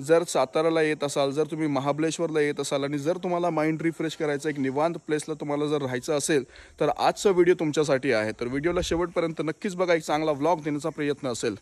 जर साताराला येत असाल, जर तुम्ही महाबळेश्वरला येत असाल आणि जर तुम्हाला माइंड रिफ्रेश करायचं एक निवांत प्लेसला तुम्हाला जर राहायचं असेल तर आजचा व्हिडिओ तुमच्यासाठी आहे। तर व्हिडिओला शेवटपर्यंत नक्कीच बघा, एक चांगला व्लॉग देण्याचा प्रयत्न असेल।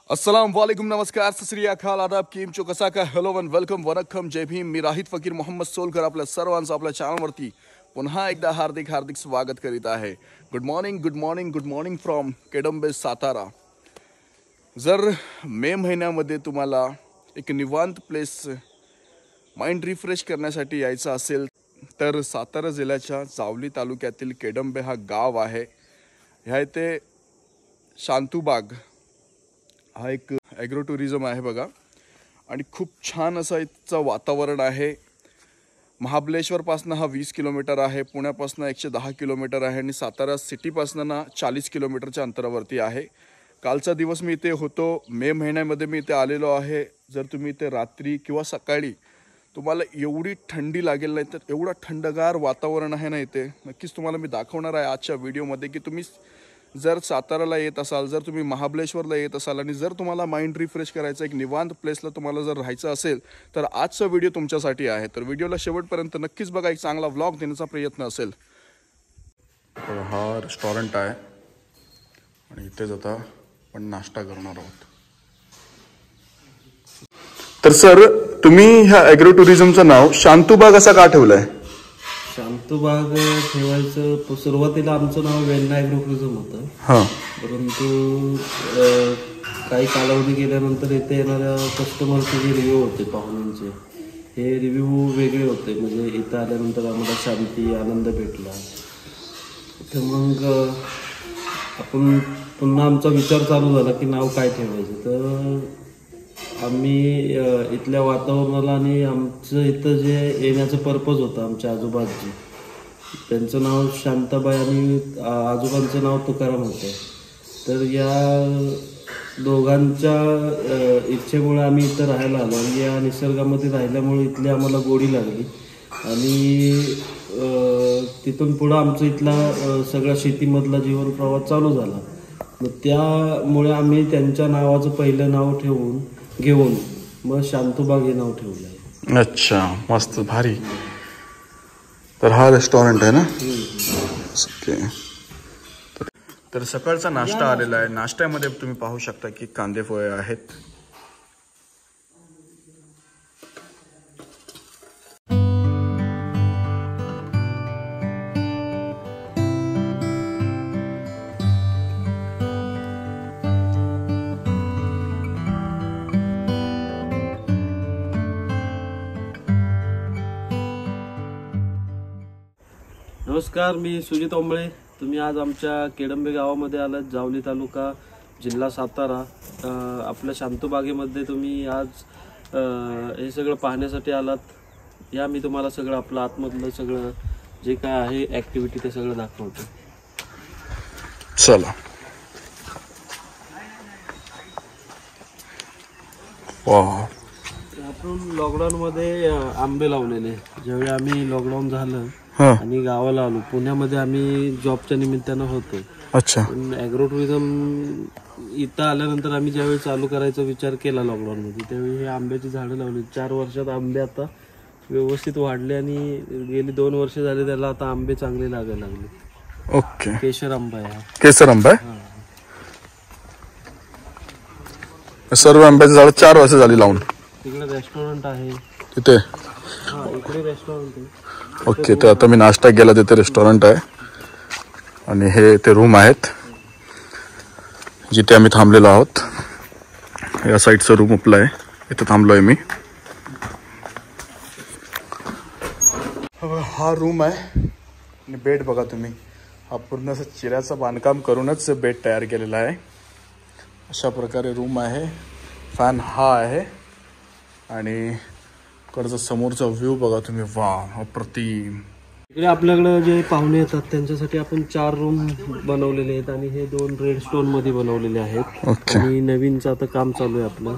अस्सलाम वालेकुम, नमस्कार, सत श्री अकाल, आदाब, कीम चो कसा का, हेलो वन वेलकम, वनक्कम, जय भीम। मी राहित फकीर मोहम्मद सोलकर आपल्या सर्वांचं आपल्या चॅनलवरती पुन्हा एकदा हार्दिक स्वागत करीत आहे। Good morning from Kedambe Satara. जर मे महिन्यामध्ये तुम्हाला एक निवांत प्लेस माइंड रिफ्रेश करण्यासाठी यायचं असेल तर सातारा जिल्ह्याच्या जावली तालुक्यातील केडंबे हा गाव आहे। ह्या इथे शांतूबाग हा एक ॲग्रो टुरिझम आहे बघा, आणि खूप छान असं इथचं वातावरण आहे। महाबळेश्वरपासून हा 20 किलोमीटर आहे, पुण्यापासून 110 किलोमीटर आहे आणि सातारा सिटीपासून 40 किलोमीटरच्या अंतरावरती आहे। कालचा दिवस मी इथे होतो, मे महिन्यामध्ये मी इथे आलेलो आहे। जर तुम्ही इथे रात्री किंवा सकाळी तुम्हाला एवढी थंडी लागेल नाही तर एवढा थंडगार वातावरण आहे ना इथे, नक्कीच तुम्हाला मी दाखवणार आहे आजच्या व्हिडिओमध्ये की तुम्ही जर साताराला येत असाल, जर तुम्ही महाबळेश्वरला येत असाल आणि जर तुम्हाला माइंड रिफ्रेश करायचं एक निवांत प्लेसला तुम्हाला जर राहायचं असेल तर आजचा व्हिडिओ तुमच्यासाठी आहे। तर व्हिडिओला शेवटपर्यंत नक्कीच बघा, एक चांगला व्लॉग देण्याचा प्रयत्न असेल। हा रेस्टॉरंट आहे आणि इथेच आता आपण नाश्ता करणार आहोत। तर सर, तुम्ही ह्या ॲग्रो टुरिझमचं नाव शांतूबाग असं का ठेवलंय? शांतूबाग ठेवायचं सुरुवातीला आमचं नाव वेण्णा ॲग्रो टुरिझम होतं, परंतु काही कालावधी गेल्यानंतर इथे येणाऱ्या कस्टमरचे जे रिव्ह्यू होते, पाहुण्यांचे, हे रिव्ह्यू वेगळे होते। म्हणजे इथं आल्यानंतर आम्हाला शांती, आनंद भेटला। तर मग आपण पुन्हा आमचा विचार चालू झाला की नाव काय ठेवायचं। तर आम्ही इथल्या वातावरणाला आणि आमचं इथं जे येण्याचं पर्पज होतं, आमच्या आजोबांची, त्यांचं नाव शांताबाई आणि आजोबांचं नाव तुकाराम होतं। तर या दोघांच्या इच्छेमुळे आम्ही इथं राहायला आलो आणि या निसर्गामध्ये राहिल्यामुळे इथली आम्हाला गोडी लागली आणि तिथून पुढं आमचं इथला सगळा शेतीमधला जीवन प्रवास चालू झाला। मग त्यामुळे आम्ही त्यांच्या नावाचं पहिलं नाव घेऊन मग शांतूबाग हे नाव ठेवलं। अच्छा, मस्त, भारी। तर हा रेस्टॉरंट आहे ना? ओके। तर सकाळचा नाश्ता आलेला आहे। नाश्त्यामध्ये तुम्ही पाहू शकता की कांदे पोहे आहेत। नमस्कार, मी सुजित ओंबळे। तुम्ही आज आमच्या केडंबे गावामध्ये आलात, जावली तालुका, जिल्हा सातारा। आपल्या शांतूबागेमध्ये तुम्ही आज हे सगळं पाहण्यासाठी आलात। या मी तुम्हाला सगळं आपलं आतमधलं सगळं जे काय आहे ॲक्टिव्हिटी ते सगळं दाखवतो। चला। वाह, आपण लॉकडाऊनमध्ये आंबे लावलेले। ज्यावेळी आम्ही लॉकडाऊन झालं आणि गावाला आलो, पुण्यामध्ये आम्ही जॉबच्या निमित्तानं होतो। अच्छा। पण ॲग्रो टुरिझम इथं आल्यानंतर आम्ही ज्यावेळी चालू करायचा विचार केला लॉकडाऊनमध्ये, त्यावेळी हे आंब्याची झाडं लावली। 4 वर्षात आंबे आता व्यवस्थित वाढले आणि गेली 2 वर्ष झाले त्याला आता आंबे चांगले लागायला लागले। ओके। केशर आंबा आहे हा। केसर आंबा आहे? सर्व आंब्याची झाडं 4 वर्ष झाली लावून। तिकडे रेस्टॉरंट आहे तिथे? हा, इकडे रेस्टॉरंट आहे। ओके। तर आता मी नाश्ता केला, तिथे रेस्टॉरंट आहे आणि हे ते रूम आहेत जिथे आम्ही थांबलेलो आहोत। या साईडचं रूम आपलं आहे, इथं थांबलो आहे मी। हा रूम आहे आणि बेड बघा तुम्ही, हा पूर्ण असं चिऱ्याचं बांधकाम करूनच बेड तयार केलेला आहे। अशा प्रकारे रूम आहे। फॅन हा आहे आणि कडचा समोरचा व्ह्यू बघा तुम्ही, वाह, अप्रतिम। इकडे आपल्याकडे जे पाहुणे येतात त्यांच्यासाठी आपण 4 रूम बनवलेले आहेत आणि हे 2 रेड स्टोन मध्ये बनवलेले आहेत. ओके. आणि नवीनचं आता काम चालू आहे आपलं.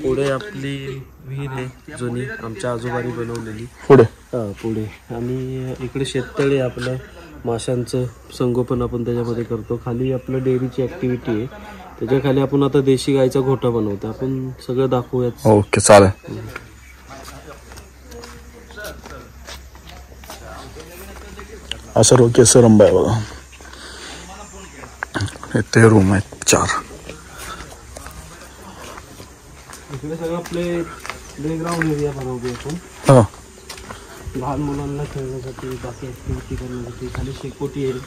पुढे आपली विहीर आहे जुनी आमच्या आजोबांनी बनवलेली पुढे. पुढे. आणि इकडे शेततळे आपलं माशांचं संगोपन आपण त्याच्यामध्ये करतो. खाली आपलं डेअरीची ऍक्टिव्हिटी आहे. त्याच्या खाली आपण आता देशी गायचा घोटा बनवतो. आपण सगळं दाखवूयात. ओके चालेल. असं रोकेसर रंबा आहे बघा. ते रूम आहेत 4. इकडे सगळं प्ले ग्राउंड एरिया बनवतो आपण. हा. लहान मुलांना खेळण्यासाठी बाकी ऍक्टिव्हिटी करण्यासाठी. खाली शेकोटी आहे.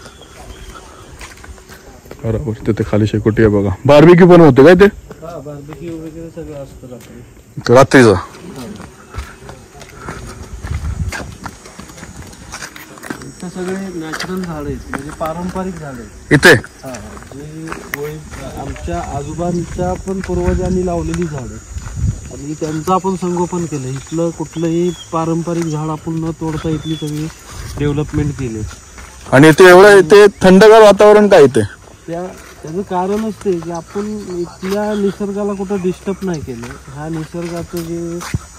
बरोबर तिथे खाली शेकोटी आहे बघा. बार्बेक्यू पण होते काय ते? हा बार्बेक्यू वगैरे सगळं असतं रात्रीचं. इथं सगळे नॅचरल झाड आहेत म्हणजे पारंपरिक झाड आहेत इथे. हा जे आमच्या आजोबांच्या पण पूर्वजांनी लावलेली झाड आहेत आणि त्यांचं आपण संगोपन केलं. इथलं कुठलंही पारंपरिक झाड आपण न तोडता इथली सगळी डेव्हलपमेंट केली. आणि ते एवढं इथे थंडगार वातावरण काय इथे? त्याचं कारणच ते की आपण इथल्या निसर्गाला कुठं डिस्टर्ब नाही केलं. ह्या निसर्गाचं जे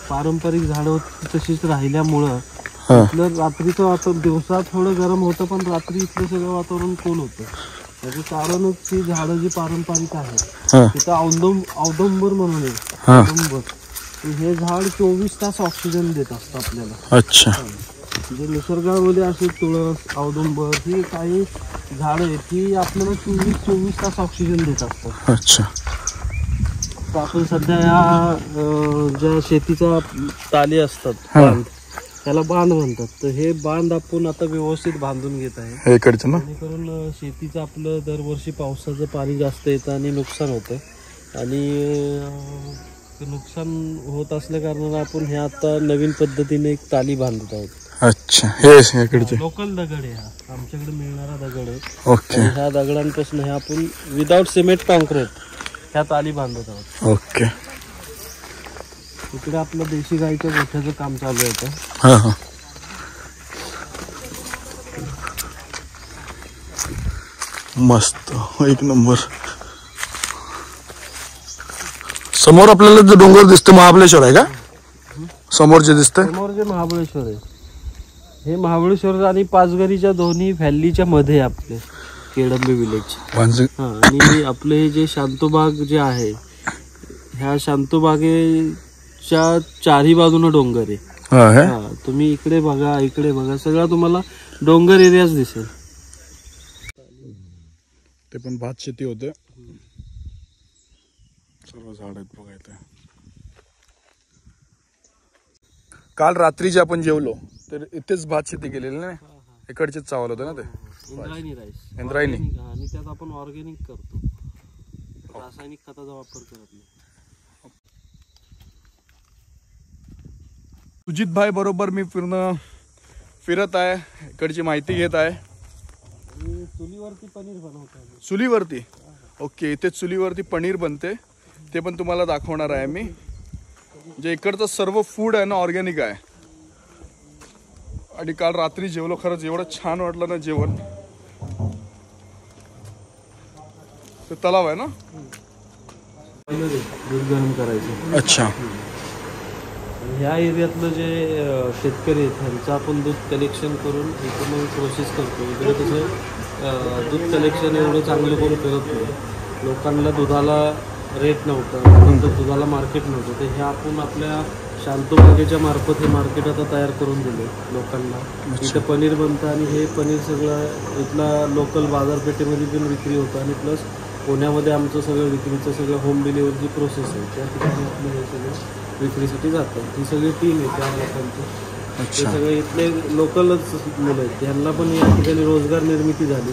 पारंपरिक झाडं तशीच राहिल्यामुळं इथलं रात्रीचं वातावरण दिवसा थोडं गरम होतं पण रात्री इथलं सगळं वातावरण कोल होतं. त्याचं कारणच ती झाडं जी पारंपरिक आहेत. तिथं औदुंबर म्हणून आहे. औदुंबर हे झाड 24 तास ऑक्सिजन देत असतं आपल्याला. अच्छा. जे निसर्गामध्ये असे तुळस औदुंबर ही काही झाडं आहेत ती आपल्याला 24 तास ऑक्सिजन देत असतात. अच्छा. तर आपण सध्या या ज्या शेतीचा ताली असतात बांध त्याला बांध म्हणतात. तर हे बांध आपण आता व्यवस्थित बांधून घेत आहे इकडचं ना. जेणेकरून शेतीचं आपलं दरवर्षी पावसाचं पाणी जास्त येतं आणि नुकसान होतं. आणि नुकसान होत असल्या कारणानं आपण हे आता नवीन पद्धतीने एक ताली बांधत आहोत. अच्छा. हे इकडचे लोकल दगड आहे हा आमच्याकडे मिळणारा दगड आहे. ओके. ह्या दगडांपासून हे आपण विदाउट सिमेंट कॉन्क्रीट ह्या ताली बांधत आहोत. ओके. इकडे आपलं देशी गाईच्या गोठ्याचं काम चालू आहे. हा हा. मस्त एक नंबर. समोर आपल्याला जे डोंगर दिसते महाबळेश्वर आहे का? समोर जे दिसतंय समोर जे महाबळेश्वर आहे हे महाबळेश्वर आणि पाचगणीच्या दोन्ही व्हॅलीच्या मध्ये आपले केडंबे विलेज. आणि आपले हे जे शांतोबाग जे आहे ह्या शांतोबागेच्या 4ही बाजूनं डोंगर आहे. तुम्ही इकडे बघा सगळा तुम्हाला डोंगर एरियाच दिसेल. ते पण भात शेती होते. सर्व झाड आहेत बघा इथे. काल रात्री जे आपण जेवलो तर इथेच भात शेती केलेली ना. इकडचेच चावल होतं ना ते. इंद्रायणी राईस. इंद्रायणी. आणि त्यात आपण ऑर्गॅनिक करतो. रासायनिक खताचा वापर करत नाही. सुजित भाई बरोबर मी फिरत आहे. इकडची माहिती घेत आहे. चुलीवरती पनीर बनवतो. चुलीवरती. ओके. इथे चुलीवरती पनीर बनते ते पण तुम्हाला दाखवणार आहे मी. जे इकडचं सर्व फूड आहे ना ऑर्गॅनिक आहे. आणि काल रात्री जेवलो खरंच एवढं छान वाटलं ना जेवण. ते तलाव आहे ना. दूध गरम करायचं. अच्छा. ह्या एरियातलं जे शेतकरी आहेत त्यांचं आपण दूध कलेक्शन करून इथं मग प्रोसेस करतो. इकडे तसं दूध कलेक्शन एवढं चांगलं कोण करत नाही. लोकांना दुधाला रेट नव्हतं नंतर दुधाला मार्केट नव्हतं. तर हे आपण आपल्या शांतोबागेच्या मार्फत हे मार्केट आता तयार करून दिले लोकांना. इथं पनीर बनतं आणि हे पनीर सगळं इथला लोकल बाजारपेठेमध्ये पण विक्री होतं. आणि प्लस पुण्यामध्ये आमचं सगळं विक्रीचं सगळं होम डिलिव्हरीची प्रोसेस आहे. त्या ठिकाणी आपलं हे सगळं विक्रीसाठी जातात. ही सगळी टीम आहे 4 लोकांची. ते सगळे इथले लोकलच मुलं आहेत. त्यांना पण या ठिकाणी रोजगार निर्मिती झाली.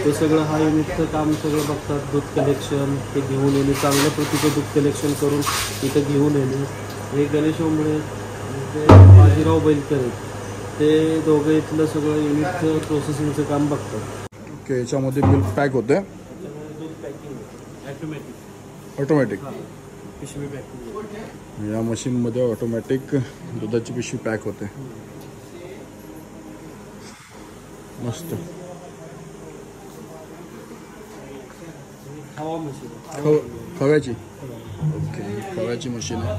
ते सगळं हा युनिटचं काम सगळं बघतात. दूध कलेक्शन ते घेऊन येणे चांगल्या प्रतीचं दूध कलेक्शन करून इथं घेऊन येणे. हे गणेश ओंबळे ते बाजीराव बैलकर आहेत. ते दोघं इथलं सगळं युनिटचं प्रोसेसिंगचं काम बघतात. ओके. याच्यामध्ये मिल्क पॅक होते. दूध पॅकिंग ऑटोमॅटिक. पिशवी पॅकिंग. या मशीनमध्ये ऑटोमॅटिक दुधाची पिशवी पॅक होते. मस्त. हवा मशीन खव्याची. ओके, खव्याची मशीन आहे.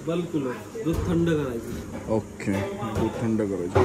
बल्ब कूलर, दूध थंड करायचं. ओके, दूध थंड करायचं.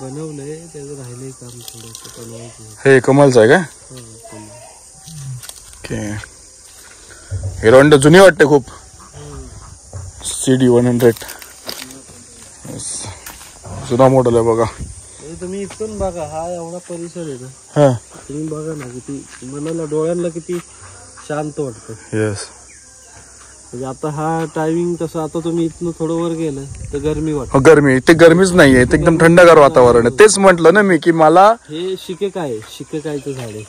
बनवलंय, त्याचं राहिलंय काम थोडंसं बनवायचं. हे कमालचं आहे काय? ओके. हिरो होंडा जुनी वाटते खूप. CD 100 जुना मॉडेल आहे बघा. तुम्ही इथून बघा, हा एवढा परिसर आहे ना. हा, तुम्ही बघा ना, किती मनाला डोळ्यांना किती शांत वाटतं. येस. म्हणजे आता हा टायमिंग तसं, आता तुम्ही इथनं थोडं वर गेलं तर गरमी वाटत. गरमी, ते गरमीच नाहीये, ते एकदम थंडगार वातावरण आहे. तेच म्हटलं ना मी की मला हे शिकेकायचं झाड आहे.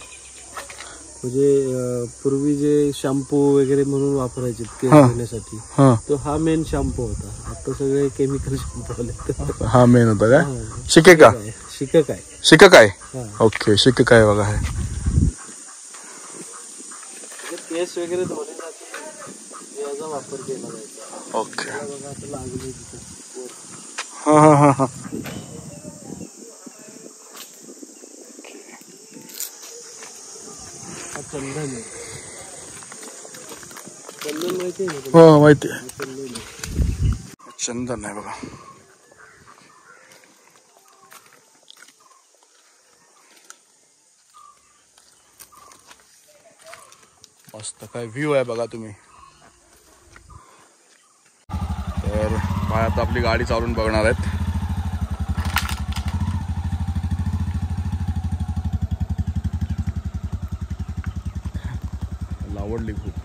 म्हणजे पूर्वी जे शॅम्पू वगैरे म्हणून वापरायचे केस धुण्यासाठी, तो हा मेन शॅम्पू होता. आता सगळे केमिकल शॅम्पू आले. हा मेन होता काय? शिकेका. शिकेकाय. ओके, शिकेकाय बघा. आहे केस वगैरे धुण्यासाठी याचा वापर केला जायचा. ओके. बघा आता लागले तिथे. हा हा हा हा. चंदन आहे. चंदन माहिती आहे ना? हो, माहिती आहे. चंदन आहे बघा. मस्त काय व्ह्यू आहे बघा तुम्ही. तर बाय आता आपली गाडी चालून बघणार आहेत. आवडली खूप.